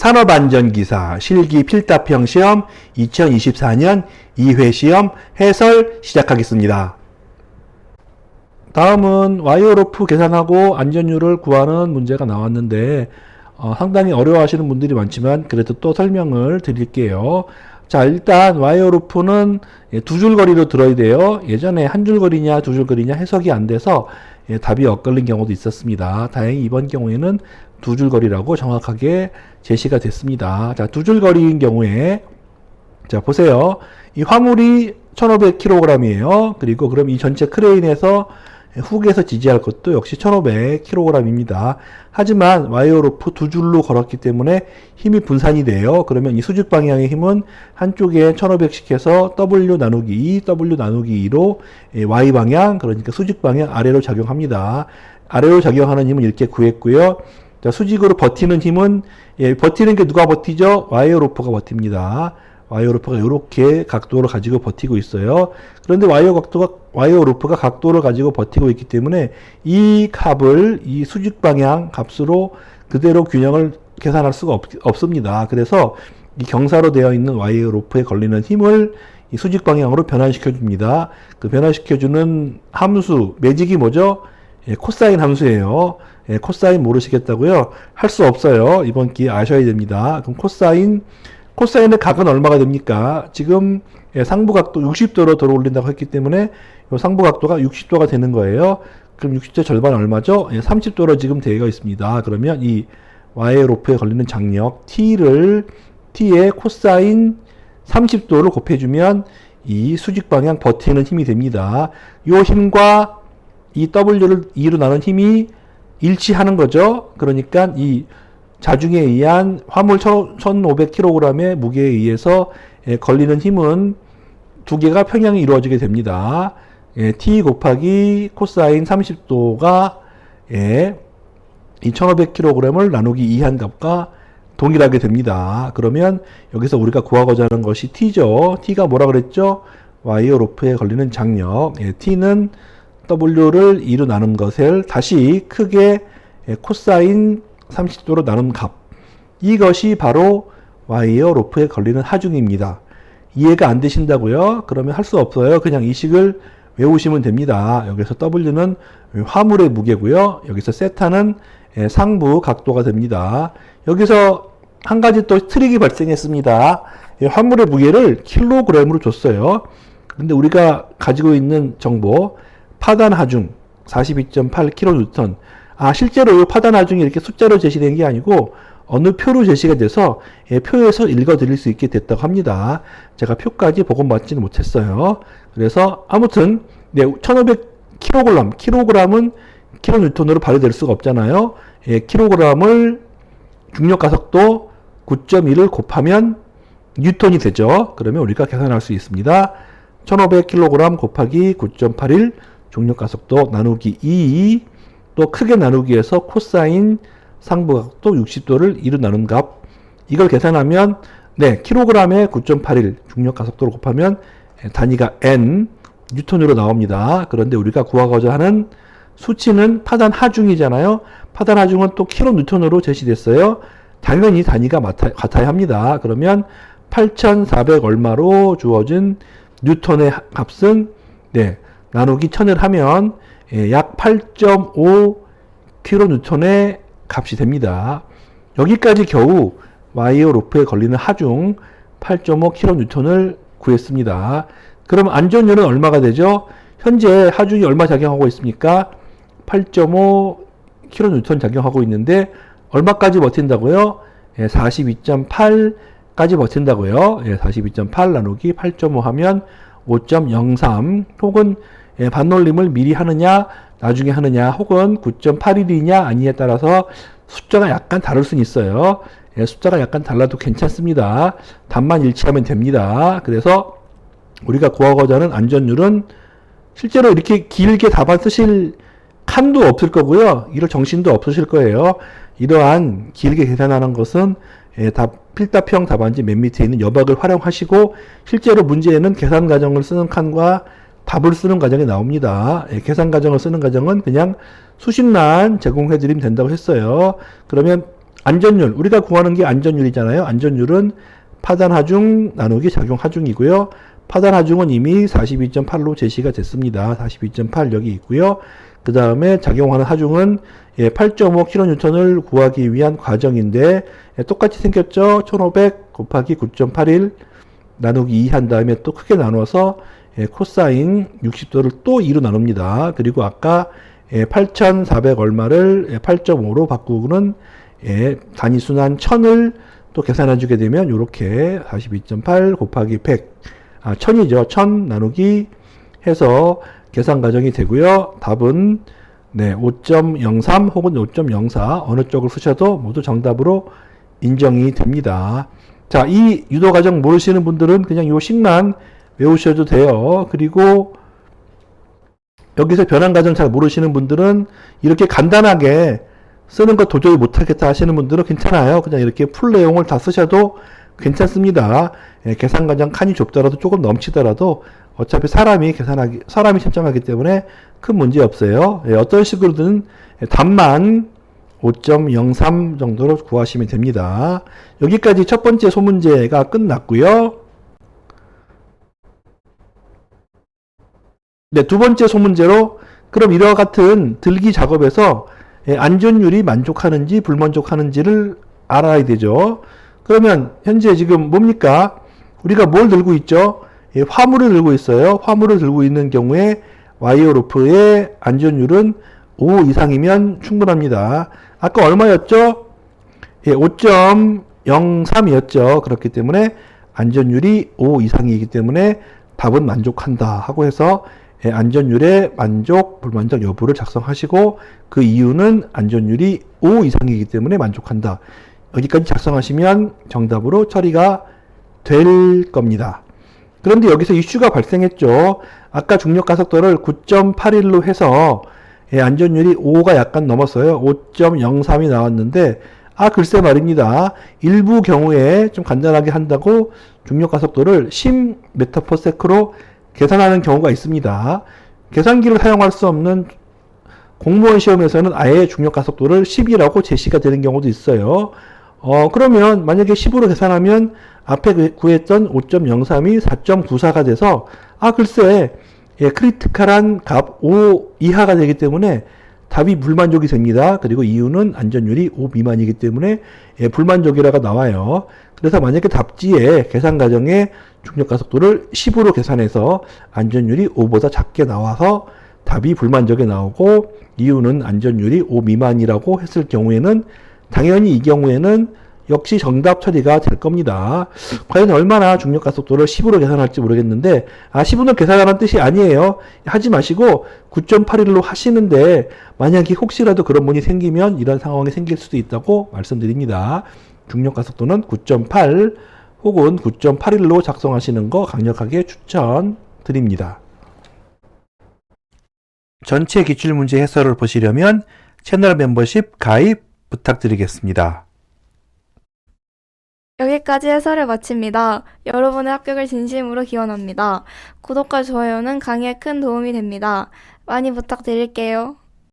산업안전기사 실기 필답형 시험 2024년 2회 시험 해설 시작하겠습니다. 다음은 와이어로프 계산하고 안전율을 구하는 문제가 나왔는데 상당히 어려워하시는 분들이 많지만 그래도 또 설명을 드릴게요. 자, 일단 와이어로프는 두 줄 거리로 들어야 돼요. 예전에 한 줄 거리냐 두 줄 거리냐 해석이 안 돼서 답이 엇갈린 경우도 있었습니다. 다행히 이번 경우에는 두 줄 거리라고 정확하게 제시가 됐습니다. 자, 두 줄 거리인 경우에 자, 보세요. 이 화물이 1500kg이에요. 그리고 그럼 이 전체 크레인에서 훅에서 지지할 것도 역시 1500kg입니다. 하지만 와이어로프 두 줄로 걸었기 때문에 힘이 분산이 돼요. 그러면 이 수직 방향의 힘은 한쪽에 1500씩 해서 W 나누기 2, W 나누기 2로 Y 방향, 그러니까 수직 방향 아래로 작용합니다. 아래로 작용하는 힘은 이렇게 구했고요. 자, 수직으로 버티는 힘은, 버티는 게 누가 버티죠? 와이어로프가 버팁니다. 와이어로프가 이렇게 각도를 가지고 버티고 있어요. 그런데 와이어로프가 각도를 가지고 버티고 있기 때문에 이 값을 이 수직 방향 값으로 그대로 균형을 계산할 수가 없습니다. 그래서 이 경사로 되어 있는 와이어로프에 걸리는 힘을 이 수직 방향으로 변환시켜 줍니다. 그 변환시켜 주는 함수, 매직이 뭐죠? 코사인 함수예요. 코사인 모르시겠다고요? 할 수 없어요. 이번 기회에 아셔야 됩니다. 그럼 코사인의 각은 얼마가 됩니까? 지금 상부각도 60도로 들어 올린다고 했기 때문에 이 상부각도가 60도가 되는 거예요. 그럼 60도 절반 얼마죠? 30도로 지금 되어 있습니다. 그러면 이 와이어로프에 걸리는 장력 T의 코사인 30도를 곱해주면 이 수직 방향 버티는 힘이 됩니다. 이 힘과 이 W를 2로 나눈 힘이 일치하는 거죠. 그러니까 이 자중에 의한 화물 1500kg의 무게에 의해서 걸리는 힘은 두 개가 평행이 이루어지게 됩니다. T 곱하기 코사인 30도가 이 1500kg을 나누기 2한 값과 동일하게 됩니다. 그러면 여기서 우리가 구하고자 하는 것이 T죠. T가 뭐라 그랬죠? 와이어로프에 걸리는 장력. T는 W를 2로 나눈 것을 다시 크게 코사인 30도로 나눈 값. 이것이 바로 와이어로프에 걸리는 하중입니다. 이해가 안 되신다고요? 그러면 할 수 없어요. 그냥 이 식을 외우시면 됩니다. 여기서 W는 화물의 무게고요. 여기서 세타는 상부 각도가 됩니다. 여기서 한 가지 또 트릭이 발생했습니다. 화물의 무게를 킬로그램으로 줬어요. 근데 우리가 가지고 있는 정보 파단 하중 42.8kN. 실제로 이 파단 하중이 이렇게 숫자로 제시된 게 아니고 어느 표로 제시가 돼서 표에서 읽어 드릴 수 있게 됐다고 합니다. 제가 표까지 복원받지는 못했어요. 그래서 아무튼 1500kg, 킬로그램은 킬로뉴턴으로 발휘될 수가 없잖아요. 킬로그램을 중력 가속도 9.1을 곱하면 뉴턴이 되죠. 그러면 우리가 계산할 수 있습니다. 1500kg 곱하기 9.81 중력 가속도 나누기 2, 또 크게 나누기해서 코사인 상부각도 60도를 2로 나눈 값. 이걸 계산하면 킬로그램에 9.81 중력 가속도를 곱하면 단위가 N 뉴턴으로 나옵니다. 그런데 우리가 구하고자 하는 수치는 파단 하중이잖아요. 파단 하중은 또 킬로 뉴턴으로 제시됐어요. 당연히 단위가 같아야 합니다. 그러면 8,400 얼마로 주어진 뉴턴의 값은 나누기 1000을 하면 약 8.5 킬로뉴턴의 값이 됩니다. 여기까지 겨우 와이어로프에 걸리는 하중 8.5 킬로뉴턴을 구했습니다. 그럼 안전율은 얼마가 되죠? 현재 하중이 얼마 작용하고 있습니까? 8.5 킬로뉴턴 작용하고 있는데 얼마까지 버틴다고요? 42.8까지 버틴다고요. 42.8 나누기 8.5 하면 5.03 혹은 반올림을 미리 하느냐 나중에 하느냐 혹은 9.81이냐 아니냐에 따라서 숫자가 약간 다를 수는 있어요. 숫자가 약간 달라도 괜찮습니다. 답만 일치하면 됩니다. 그래서 우리가 구하고자 하는 안전율은 실제로 이렇게 길게 답안 쓰실 칸도 없을 거고요. 이럴 정신도 없으실 거예요. 이러한 길게 계산하는 것은 필답형 답안지 맨 밑에 있는 여박을 활용하시고 실제로 문제에는 계산 과정을 쓰는 칸과 답을 쓰는 과정이 나옵니다. 계산 과정을 쓰는 과정은 그냥 수식란 제공해 드리면 된다고 했어요. 그러면 안전율, 우리가 구하는 게 안전율이잖아요. 안전율은 파단하중 나누기 작용하중이고요. 파단하중은 이미 42.8로 제시가 됐습니다. 42.8 여기 있고요. 그 다음에 작용하는 하중은 8.5kN을 구하기 위한 과정인데 똑같이 생겼죠. 1500 곱하기 9.81 나누기 2 한 다음에 또 크게 나눠서 코사인 60도를 또 2로 나눕니다. 그리고 아까 8,400 얼마를 8.5로 바꾸고는 단위순환 1000을 또 계산해 주게 되면 이렇게 42.8 곱하기 100 1000이죠. 1000 나누기 해서 계산 과정이 되고요. 답은 5.03 혹은 5.04 어느 쪽을 쓰셔도 모두 정답으로 인정이 됩니다. 자, 이 유도 과정 모르시는 분들은 그냥 요 식만 외우셔도 돼요. 그리고 여기서 변환 과정 잘 모르시는 분들은 이렇게 간단하게 쓰는 거 도저히 못하겠다 하시는 분들은 괜찮아요. 그냥 이렇게 풀 내용을 다 쓰셔도 괜찮습니다. 계산 과정 칸이 좁더라도 조금 넘치더라도 어차피 사람이 채점하기 때문에 큰 문제 없어요. 어떤 식으로든 답만 5.03 정도로 구하시면 됩니다. 여기까지 첫 번째 소문제가 끝났고요. 네, 두 번째 소문제로 그럼 이와 같은 들기 작업에서 안전율이 만족하는지 불만족하는지를 알아야 되죠. 그러면 현재 지금 뭡니까? 우리가 뭘 들고 있죠? 화물을 들고 있어요. 화물을 들고 있는 경우에 와이어 로프의 안전율은 5 이상이면 충분합니다. 아까 얼마였죠? 5.03이었죠. 그렇기 때문에 안전율이 5 이상이기 때문에 답은 만족한다 하고 해서 안전율의 만족, 불만족 여부를 작성하시고 그 이유는 안전율이 5 이상이기 때문에 만족한다. 여기까지 작성하시면 정답으로 처리가 될 겁니다. 그런데 여기서 이슈가 발생했죠. 아까 중력 가속도를 9.81로 해서 안전율이 5가 약간 넘었어요. 5.03이 나왔는데 글쎄 말입니다. 일부 경우에 좀 간단하게 한다고 중력 가속도를 10m/s로 계산하는 경우가 있습니다. 계산기를 사용할 수 없는 공무원 시험에서는 아예 중력 가속도를 10이라고 제시가 되는 경우도 있어요. 그러면 만약에 10으로 계산하면 앞에 구했던 5.03이 4.94가 돼서 글쎄 크리티컬한 값 5 이하가 되기 때문에 답이 불만족이 됩니다. 그리고 이유는 안전율이 5 미만이기 때문에 불만족이라고 나와요. 그래서 만약에 답지에 계산 과정에 중력 가속도를 10으로 계산해서 안전율이 5보다 작게 나와서 답이 불만족에 나오고 이유는 안전율이 5 미만이라고 했을 경우에는 당연히 이 경우에는 역시 정답 처리가 될 겁니다. 과연 얼마나 중력 가속도를 10으로 계산할지 모르겠는데 10으로 계산하라는 뜻이 아니에요. 하지 마시고 9.81로 하시는데 만약에 혹시라도 그런 문이 생기면 이런 상황이 생길 수도 있다고 말씀드립니다. 중력 가속도는 9.8 혹은 9.81로 작성하시는 거 강력하게 추천드립니다. 전체 기출문제 해설을 보시려면 채널 멤버십 가입 부탁드리겠습니다. 여기까지 해설을 마칩니다. 여러분의 합격을 진심으로 기원합니다. 구독과 좋아요는 강의에 큰 도움이 됩니다. 많이 부탁드릴게요.